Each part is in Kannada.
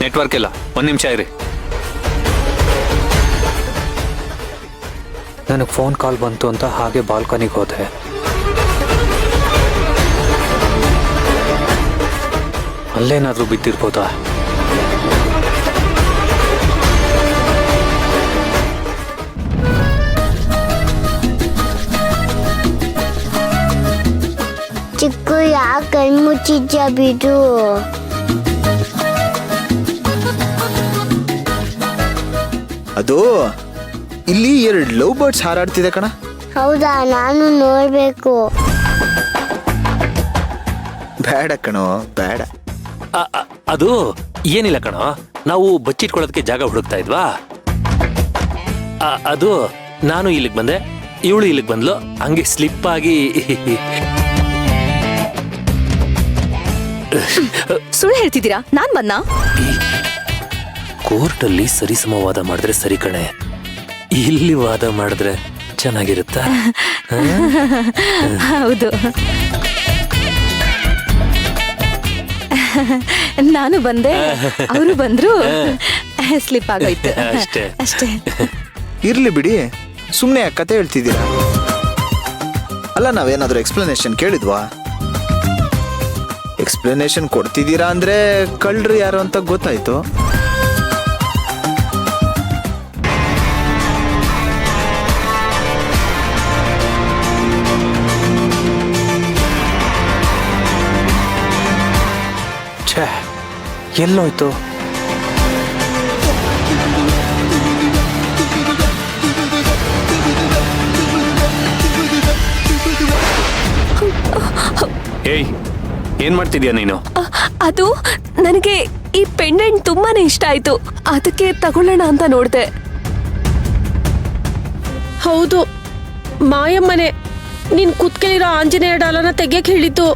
ನೆಟ್ವರ್ಕ್ ಇಲ್ಲ, 1 ನಿಮಿಷ ಇರಿ. ನನಗೆ ಫೋನ್ ಕಾಲ್ ಬಂತು ಅಂತ ಹಾಗೆ ಬಾಲ್ಕನಿಗೆ ಹೋದೆ. ಅಲ್ಲೇನಾದ್ರೂ ಬಿದ್ದಿರ್ಬೋದಾ? ಚಿಕ್ಕು ಯಾಕೆ ಕಣ್ಮುಚ್ಚಿದ್ಯಾ? ಬಿಡು. ಅದು ಇಲ್ಲಿ 2 ಲವ್ ಬರ್ಡ್ಸ್ ಹಾರಾಡ್ತಿದೆ ಕಣ. ಹೌದಾ? ನಾನು ನೋಡ್ಬೇಕು. ಬೇಡ ಕಣೋ, ಬೇಡ. ಅದು ಏನಿಲ್ಲ ಕಣೋ, ನಾವು ಬಚ್ಚಿಟ್ಕೊಳ್ಳೋದಕ್ಕೆ ಜಾಗ ಹುಡುಕ್ತಾ ಇದ್ವಾ. ಅದು ನಾನು ಇಲ್ಲಿಗೆ ಬಂದೆ, ಇವಳು ಇಲ್ಲಿಗೆ ಬಂದ್ಲು, ಹಂಗೆ ಸ್ಲಿಪ್ ಆಗಿ. ಸುಳ್ಳು ಹೇಳ್ತಿದ್ದೀರಾ? ನಾನ್ ಬಂದ ಕೋರ್ಟಲ್ಲಿ ಸರಿಸಮವಾದ ಮಾಡಿದ್ರೆ ಸರಿ ಕಣೆ, ಇಲ್ಲಿ ವಾದ ಮಾಡಿದ್ರೆ ಚೆನ್ನಾಗಿರುತ್ತಾ? ಹೌದು, ನಾನು ಬಂದೆ, ಅವರು ಬಂದ್ರು, ಸ್ಲಿಪ್ ಆಗೋಯ್ತು ಅಷ್ಟೇ. ಅಷ್ಟೇ. ಇರ್ಲಿ ಬಿಡಿ, ಸುಮ್ಮನೆ ಕತೆ ಹೇಳ್ತಿದ್ದೀರಾ. ಅಲ್ಲ, ನಾವೇನಾದ್ರೂ ಎಕ್ಸ್ಪ್ಲನೇಷನ್ ಕೇಳಿದ್ವಾ? ಎಕ್ಸ್ಪ್ಲನೇಷನ್ ಕೊಡ್ತಿದ್ದೀರಾ ಅಂದ್ರೆ ಕಳ್ರು ಯಾರು ಅಂತ ಗೊತ್ತಾಯ್ತು. ಛೇ, ಎಲ್ಲೋಯ್ತು? ಏಯ್, ಏನ್ ಮಾಡ್ತಿದ್ಯಾ ನೀನು? ಅದು ನನಗೆ ಈ ಪೆಂಡೆಂಟ್ ತುಂಬಾನೇ ಇಷ್ಟ ಆಯ್ತು, ಅದಕ್ಕೆ ತಗೊಳ್ಳೋಣ ಅಂತ ನೋಡ್ದೆ. ಹೌದು, ಮಾಯಮ್ಮನೆ ನೀನ್ ಕುತ್ಕೇಲಿರೋ ಆಂಜನೇಯ ಡಾಲನ ತೆಗಿಯಕ್ ಹೇಳಿದ್ದು.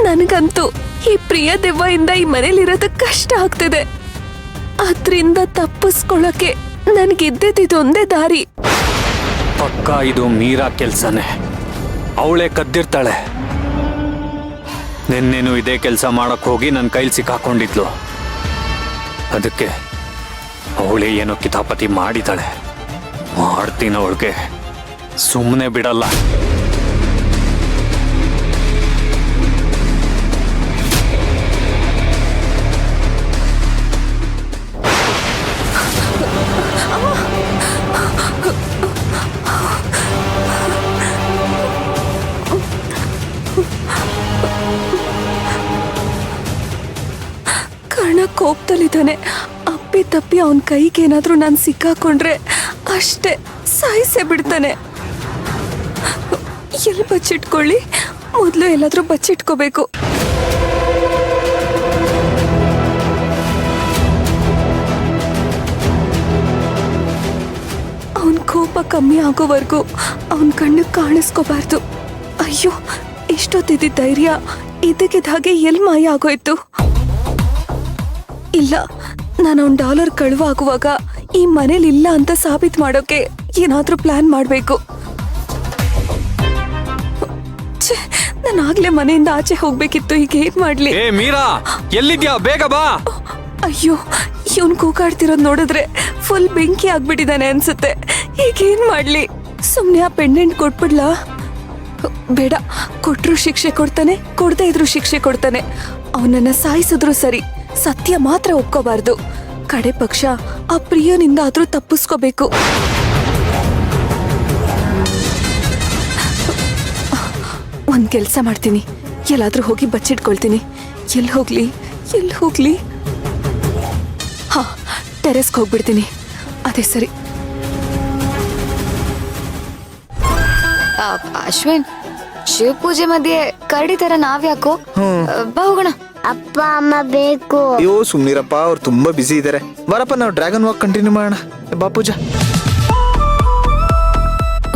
ನನಗಂತೂ ಈ ಪ್ರಿಯ ದೆವ್ವದಿಂದ ಈ ಮನೇಲಿರೋದಕ್ಕೆ ಕಷ್ಟ ಆಗ್ತಿದೆ. ಅದ್ರಿಂದ ತಪ್ಪಿಸ್ಕೊಳ್ಳೋಕೆ ನನ್ಗಿದ್ದೊಂದೇ ದಾರಿ. ಪಕ್ಕ ಇದು ಮೀರಾ ಕೆಲ್ಸನೇ. ಅವಳೇ ಕದ್ದಿರ್ತಾಳೆ. ನಿನ್ನೇನು ಇದೇ ಕೆಲಸ ಮಾಡಕ್ ಹೋಗಿ ನನ್ನ ಕೈಲಿ ಸಿಕ್ಕಾಕೊಂಡಿದ್ಲು. ಅದಕ್ಕೆ ಅವಳೇ ಏನೋ ಕಿತಾಪತಿ ಮಾಡಿದಾಳೆ. ಮಾಡ್ತೀನಿ ಅವಳಿಗೆ, ಸುಮ್ಮನೆ ಬಿಡಲ್ಲ. ಕರ್ಣ ಕೋಪದಲ್ಲಿದ್ದಾನೆ. ಅಪ್ಪಿ ತಪ್ಪಿ ಅವನ ಕೈಗೆ ಏನಾದ್ರೂ ನಾನು ಸಿಕ್ಕಾಕೊಂಡ್ರೆ ಅಷ್ಟೇ, ಸಾಯಿಸೇ ಬಿಡ್ತಾನೆ. ಎಲ್ಲಿ ಬಚ್ಚಿಟ್ಕೊಳ್ಳಿ? ಮೊದಲು ಎಲ್ಲಾದ್ರೂ ಬಚ್ಚಿಟ್ಕೋಬೇಕು. ಅವನ ಕೋಪ ಕಮ್ಮಿ ಆಗೋವರೆಗೂ ಅವನ ಕಣ್ಣಿಗೆ ಕಾಣಿಸ್ಕೋಬಾರ್ದು. ಅಯ್ಯೋ, ಇಷ್ಟೊತ್ತಿದ್ದ ಧೈರ್ಯ ಇದಕ್ಕಿದ್ದ ಹಾಗೆ ಎಲ್ಲಿ ಮಾಯ ಆಗೋಯ್ತು? ಇಲ್ಲ, ನಾನು ಅವ್ನ ಡಾಲರ್ ಕಳುವಾಗುವಾಗ ಈ ಮನೇಲಿ ಇಲ್ಲ ಅಂತ ಸಾಬೀತು ಮಾಡೋಕೆ ಏನಾದ್ರೂ ಪ್ಲಾನ್ ಮಾಡ್ಬೇಕು. ನಾನು ಆಗ್ಲೇ ಮನೆಯಿಂದ ಆಚೆ ಹೋಗ್ಬೇಕಿತ್ತು. ಈಗ ಏನ್ ಮಾಡ್ಲಿ? ಏ ಮೀರಾ, ಎಲ್ಲಿದ್ಯಾ? ಬೇಗ ಬಾ. ಅಯ್ಯೋ, ಇವನ್ ಕೂಗಾಡ್ತಿರೋದ್ ನೋಡಿದ್ರೆ ಫುಲ್ ಬೆಂಕಿ ಆಗ್ಬಿಟ್ಟಿದಾನೆ ಅನ್ಸುತ್ತೆ. ಈಗ ಏನ್ ಮಾಡ್ಲಿ? ಸುಮ್ನೆ ಆ ಪೆಂಡೆಂಟ್ ಕೊಟ್ಬಿಡ್ಲಾ? ಬೇಡ, ಕೊಟ್ರು ಶಿಕ್ಷೆ ಕೊಡ್ತಾನೆ, ಕೊಡದೇ ಇದ್ರು ಶಿಕ್ಷೆ ಕೊಡ್ತಾನೆ. ಅವನನ್ನ ಸಾಯಿಸಿದ್ರು ಸರಿ, ಸತ್ಯ ಮಾತ್ರ ಒಪ್ಕೋಬಾರ್ದು. ಕಡೆ ಪಕ್ಷ ಆ ಪ್ರಿಯನಿಂದ ಆದ್ರೂ ತಪ್ಪಿಸ್ಕೋಬೇಕು. ಒಂದ್ ಕೆಲ್ಸ ಮಾಡ್ತೀನಿ, ಎಲ್ಲಾದ್ರೂ ಹೋಗಿ ಬಚ್ಚಿಟ್ಕೊಳ್ತೀನಿ. ಎಲ್ಲಿ ಹೋಗ್ಲಿ? ಹಾ, ಟೆರೆಸ್ಗೆ ಹೋಗ್ಬಿಡ್ತೀನಿ. ಅದೇ ಸರಿ. ಅಶ್ವಿನ್, ಶಿವ ಪೂಜೆ ಮಧ್ಯೆ ಕರಡಿ ತರ ನಾವ್ಯಾಕೋ? ಬಾ ಹೋಗೋಣ. ಅಪ್ಪ ಅಮ್ಮ ಬೇಕು. ಅಯ್ಯೋ ಸುಮ್ನಿರಪ್ಪ, ಅವ್ರು ತುಂಬಾ ಬಿಸಿ ಇದಾರೆ. ಬರಪ್ಪ, ನಾವು ಡ್ರ್ಯಾಗನ್ ವಾಕ್ ಕಂಟಿನ್ಯೂ ಮಾಡೋಣ. ಬಾ ಪೂಜಾ.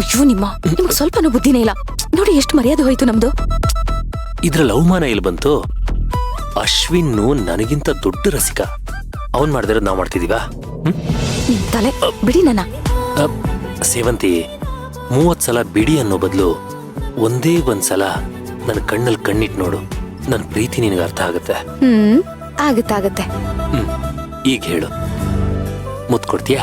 ಅಯ್ಯೋ, ನಿಮ್ಗೆ ಸ್ವಲ್ಪನೂ ಬುದ್ಧಿನೇ ಇಲ್ಲ ನೋಡಿ. ಎಷ್ಟು ಮರ್ಯಾದೆ ಹೋಯ್ತು ನಮ್ದು. ಇದ್ರಲ್ಲಿ ಅವಮಾನ ಇಲ್ಲಿ ಬಂತು. ಅಶ್ವಿನ್ ನನಗಿಂತ ದೊಡ್ಡ ರಸಿಕ. ಅವನ್ ಮಾಡ್ದಿರೋದು ನಾವ್ ಮಾಡ್ತಿದೀವ? ನಿಮ್ ತಲೆ ಬಿಡಿ. ನನ್ನ ಸೇವಂತಿ, 30 ಸಲ ಬಿಡಿ ಅನ್ನೋ ಬದಲು ಒಂದೇ ಒಂದ್ಸಲ ನನ್ನ ಕಣ್ಣಲ್ಲಿ ಕಣ್ಣಿಟ್ಟು ನೋಡು. ನನ್ನ ಪ್ರೀತಿ ನಿನಗೆ ಅರ್ಥ ಆಗುತ್ತೆ. ಆಗತ್ತೆ ಈಗ ಹೇಳು, ಮುತ್ ಕೊಡ್ತೀಯಾ?